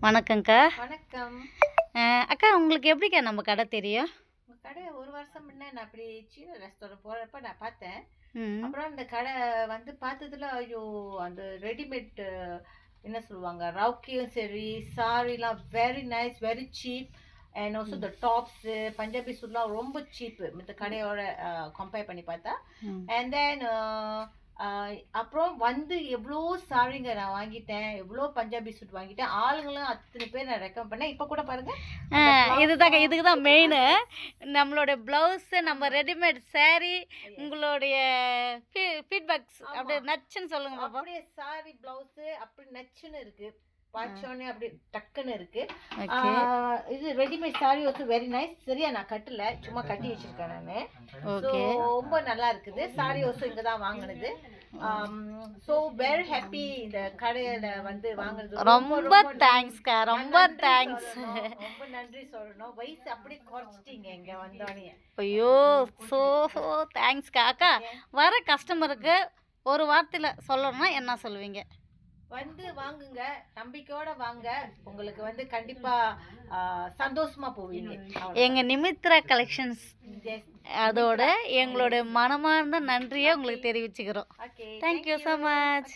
வணக்கம்க்கா. வணக்கம். அக்கா உங்களுக்கு எப்படிக்கா நம்ம கடை தெரியும்? உங்க கடை 1 வருஷம் முன்ன நான் அப்படி சீன ரெஸ்டாரண்ட் போறப்ப நான் பார்த்தேன். ம். அப்புறம் அந்த கடை வந்து பார்த்ததுல ஐயோ! அந்த ரெடிமேட் என்ன சொல்லுவாங்க, ரவுக்கியும் சரி, சாரிலாம் very nice, very cheap. And also the tops, Punjabi சூட்லாம் ரொம்ப சீப் இந்த கடையோட கம்பேர் பண்ணி பார்த்தா. ம். அண்ட் தென் அப்புறம் வந்து எவ்வளோ சாரிங்க நான் வாங்கிட்டேன், எவ்வளோ பஞ்சாபி சூட் வாங்கிட்டேன். ஆளுங்களும் அத்தனை பேர் நான் ரெக்கமெண்ட் பண்ணேன். இப்போ கூட பாருங்க இதுதாங்க, இதுக்கு தான் மெயின். நம்மளோட ப்ளவுஸு, நம்ம ரெடிமேட் saree, உங்களுடைய ஃபீட்பேக்ஸ் அப்படியே நச்சுன்னு சொல்லுங்க பாப்பா. அப்படியே சாரி பிளவுஸ் அப்படி நச்சுன்னு இருக்கு, பாய்ச்சோன்னே அப்படி டக்குன்னு இருக்கு. ஓகே. இது readymade sorry also very nice. சரியா நான் கட்டல, சும்மா கட்டி வச்சிருக்கேன் நானு. ஓகே. ரொம்ப நல்லா இருக்குது. சாரி ஆல்சோ இங்க தான் வாங்குனது. ஸோ வெரி ஹாப்பி இந்த கடையில வந்து வாங்குனது. ரொம்ப தேங்க்ஸ்க்கா, ரொம்ப தேங்க்ஸ். ரொம்ப நன்றி சொல்லணும். வயசு அப்படியே குறைச்சிட்டீங்க இங்க வந்தோடனே. ஐயோ, ஸோ தேங்க்ஸ்க்கா. அக்கா, வர கஸ்டமருக்கு ஒரு வார்த்தையில் சொல்லணும்னா என்ன சொல்லுவீங்க? வந்து வாங்குங்க, நம்பிக்கையோட வாங்க. உங்களுக்கு வந்து கண்டிப்பா சந்தோஷமா போவீங்க. எங்கள் நிமித்ரா கலெக்ஷன்ஸ் அதோட எங்களோட மனமார்ந்த நன்றியை உங்களுக்கு தெரிவிச்சுக்கிறோம். Okay, thank you so much.